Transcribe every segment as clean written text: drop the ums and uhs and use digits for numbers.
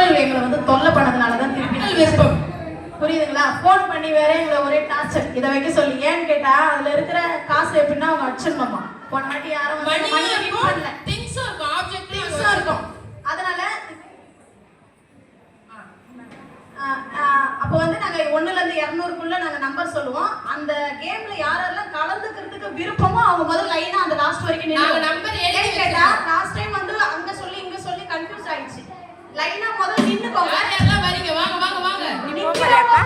எங்களை வந்து தொல்லை பண்ணதுனாலதான் திருப்பி புரியுதுங்களா? போன் பண்ணி வேற எங்களை ஒரே டார்ச்சர் இதை வைக்க சொல்லி. ஏன்னு கேட்டா அதுல இருக்கிற காசு எப்படின்னா அவங்க அடிச்சிடணுமா. போன வாட்டி யாரும் பண்ணல திங்ஸும் இருக்கும். அதனால அப்போ வந்து நாங்க 1ல இருந்து 200க்குள்ள நாங்க நம்பர் சொல்லுவோம். அந்த கேம்ல யாரெல்லாம் கலந்துக்கிறதுக்கு விருப்பமோ அவங்க முதல்ல லைனா அந்த லாஸ்ட் வரைக்கும் நின்னு நம்பர் ஏறி கேட்டா லாஸ்ட் டைம் வந்து அங்க சொல்லி இங்க சொல்லி கன்ஃபியூஸ் ஆயிடுச்சு. லைனா முதல்ல நின்னுக்கோங்க. எல்லாம் வரீங்க. வாங்க வாங்க வாங்க. நின்னுக்கோங்கப்பா.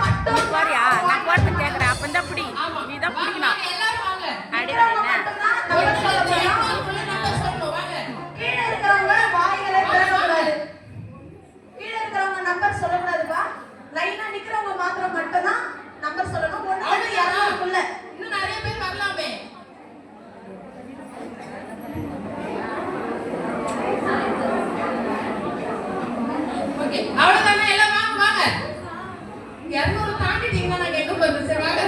போறியா? நான் போட்டு கேக்குறேன். அப்பதான் புடி. நீ தான் புடிக்கணும். எல்லாரும் வாங்க. அடிடா என்ன? நம்பர் சொல்லணும். வாங்க. கீழ இருக்கறவங்க வாய்களை திறக்கக்கூடாது. கீழ இருக்கறவங்க நம்பர் சொல்லக்கூடாதுப்பா. லைனா நிக்கிறவங்க மாத்திரம் மட்டும் தான் நம்பர் சொல்லணும். 1ல இருந்து 200க்குள்ள. இன்னும் நிறைய பேர் வரலாமே. ஓகே அவ்வளவுதானே? எல்லாம் வாங்க வாங்க. 200 தாண்டிட்டீங்கன்னா நான் எங்க போறது? சரி வாங்க.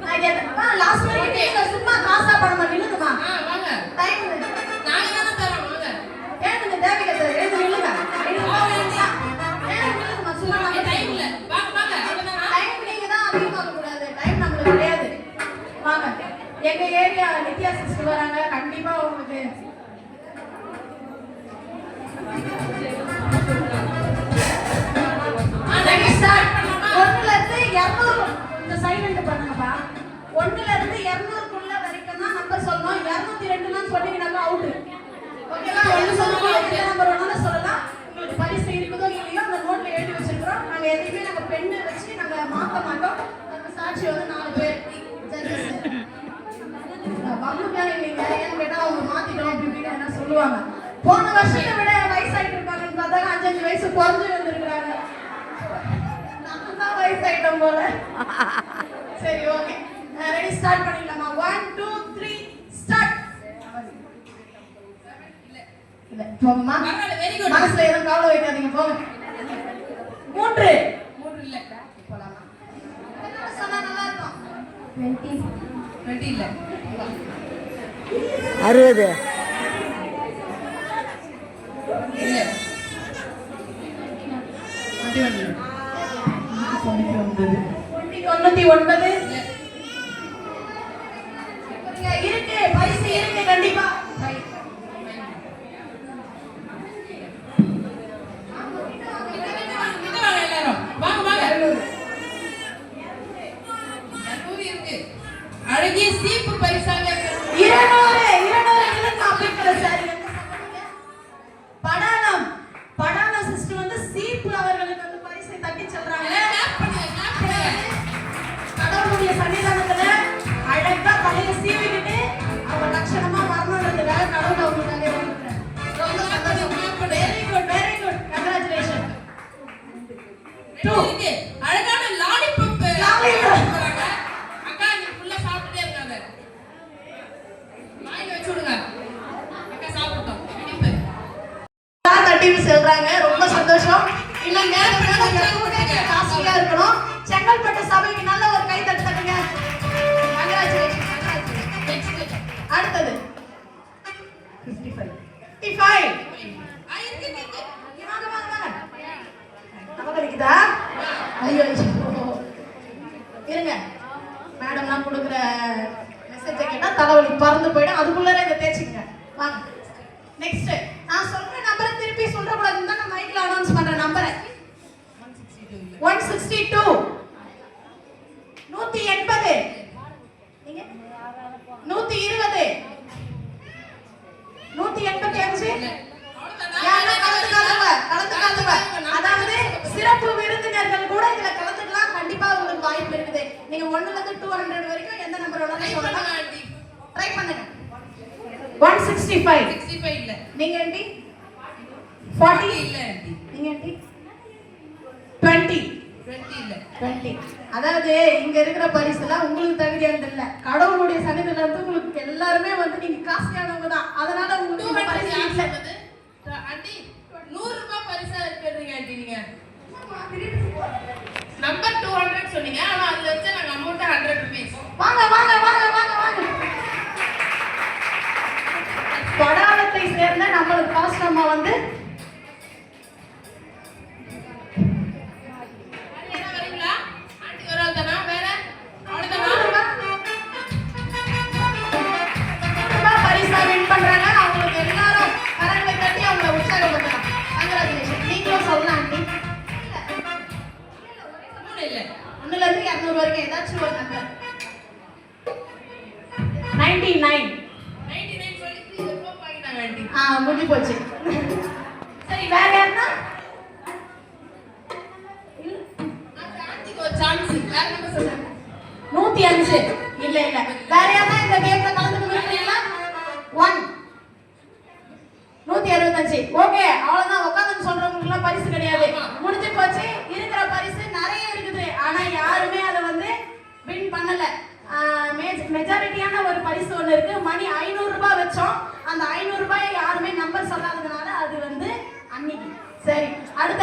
நான் கேட்டா லாஸ்ட் வரைக்கும் நீங்க சும்மா காசா பணமா நில்லுங்கமா. வாங்க. டைம் நாங்க தான தரோம். வாங்க. ஏனுங்க தேவிக சார் எழுந்து நில்லுங்க. நில்லுங்கமா சும்மா நம்ம டைம் இல்ல. வாங்க வாங்க. அவ்வளவுதானா? டைம் நீங்க தான் அதிகமாக கூடாது. டைம் நமக்கு கிடையாது. வாங்க. எங்க ஏரியா நித்யா சிஸ்டர் வராங்க. கண்டிப்பா உங்களுக்கு சைலண்ட் பண்ணுங்கப்பா. 1ல இருந்து 200க்குள்ள வரைக்கும் தான் நம்பர் சொல்லணும். 202 சொன்னீங்கன்னா அவுட். ஓகேவா? ஒன்னு சொல்லுங்க. எந்த நம்பர் வேணாலும் சொல்லலாம். உங்களுக்கு பரிசு இருக்குதோ இல்லையோ அந்த நோட்ல எழுதி வச்சிருக்கோம். நாங்க எதையுமே நாங்க பென் வச்சு நாங்க மாத்த மாட்டோம். அதுக்கு சாட்சி வந்து 4 பேர் ஜட்ஜஸ். பம்முக்கா இல்லைங்க. ஏன்னு கேட்டா அவங்க மாத்திட்டோம் அப்படி இப்படின்னு என்ன சொல்லுவாங்க. போன வருஷத்தை விட வயசாயிட்டு இருப்பாங்கன்னு பார்த்தா 5 வயசு குறைஞ்சு வந்திருக்காங்க. நான் தான் வயசாயிட்டோம் போல. சரி ஓகே. ரெடி ஸ்டார்ட் பண்ணிடலாமா? 1 2 3 ஸ்டார்ட். இல்ல போங்கம்மா. Very good. மனசுல எதுவும் கவலை வைக்காதீங்க. போங்க. 3 இல்ல. போலாமா? என்ன சொன்னா நல்லா இருக்கும்? 20 இல்ல. 60 இல்ல. 21 99 இருக்கு. பரிசு இருக்கு கண்டிப்பா. அழகிய சீப்பு பரிசாக 200 இல்லைங்க அப்படிங்கிற சார். படாலம் படாலம் சிஸ்டர் வந்து சீப்பு அவர்களுக்கு வந்து பரிசை தட்டி சொல்றாங்க. கடவுளுடைய சன்னிதானத்துல அழகா தலையை சீவிக்கிட்டு அவங்க லட்சணமா வரணுன்றதுக்காக கடவுள் அவங்களுக்காக வந்துடுறாரு. ரொம்ப சந்தோஷம். Very good very good. Congratulation. 2 அழகான லாலிபாப் போறாங்க. அக்கா நீ ஃபுல்லா சாப்பிட்டே இருக்காத. வாயில வச்சு விடுங்க. அக்கா சாப்பிட்டோம். இனிப்பு தட்டின்னு சொல்றாங்க. ரொம்ப சந்தோஷம். இன்னும் நேரத்துக்கு காசுலா இருக்கணும். செங்கல்பட்டு சபைக்கு நல்ல ஒரு கை தட்டு தட்டுங்க. கங்க்ராச்சுலேஷன். அடுத்தது 55 வாங்க வாங்க வாங்க. நமக்கு இருக்குதா? ஐயோ இருங்க. மேடம்லாம் கொடுக்குற மெசேஜை கேட்டா தலைவலி பறந்து போயிடும். அதுக்குள்ளே இதை தேய்ச்சிங்க. வாங்க. நெக்ஸ்ட் நான் சொல்ற நம்பரை திருப்பி சொல்றக்கூடாதுன்னு தான் நான் மைக்ல அனௌன்ஸ் பண்ற நம்பரை. 162 180 நீங்க 120 185 கலந்துக்காதவங்க. அதாவது சிறப்பு விருந்தினர்கள் கூட இதுல கலந்துக்கலாம். கண்டிப்பா உங்களுக்கு வாய்ப்பு இருக்குது. நீங்க 1ல இருந்து 200 வரைக்கும் எந்த நம்பர் வேணாலும் சொல்லலாம். ட்ரை பண்ணுங்க. 165 இல்ல. நீங்க ஆண்டி 40 இல்ல ஆண்டி. நீங்க ஆண்டி 20 இல்ல. 20. அதாவது இங்க இருக்கிற பரிசுலாம் உங்களுக்கு தகுதியானது இல்ல. கடவுளுடைய சன்னிதில இருந்து உங்களுக்கு எல்லாரும் வந்து நீங்க காஸ்ட்லியானவங்க தான். அதனால உங்களுக்கு பரிசு இல்ல. ஆண்டி 100 ரூபாய் பரிசா இருக்குறீங்க ஆண்டி. நீங்க நம்பர் 200 சொன்னீங்க. ஆனா அதுல வச்சு நாங்க அமௌண்ட் 100 ரூபாய். வாங்க வாங்க வாங்க வாங்க வாங்க. படாலத்தை சேர்ந்த நம்மளுக்கு காஸ்ட் அம்மா வந்து 500 வரைக்கும் ஏதாச்சும் ஒரு நம்பர். 99. 99 சொல்லி எவ்வளோ பாக்கிட்டாங்க ஆண்டி? முடிஞ்சு போச்சு. சரி வேற யாருன்னா? ஆண்டிக்கு ஒரு சான்ஸ். வேற நம்பர் சொல்லுங்க. 105. இல்ல இல்ல. வேற யாருன்னா இந்த கேம்ல கலந்துக்க விரும்புறீங்களா? 1 165. ஓகே, அவ்வளவுதான். உட்கார்ந்து சொல்றவங்களுக்குலாம் பரிசு கிடையாது. முடிஞ்சு போச்சு. இருக்கிற பரிசு நிறைய இருக்குது. ஆனா யாருமே அதை வந்து வின் பண்ணல. மெஜாரிட்டியான ஒரு பரிசு ஒண்ணு இருக்கு. மணி 500 ரூபாய் வச்சோம். அந்த 500 ரூபாயை யாருமே நம்பர் சொல்லாததுனால அது வந்து அன்னைக்கு. சரி, அடுத்த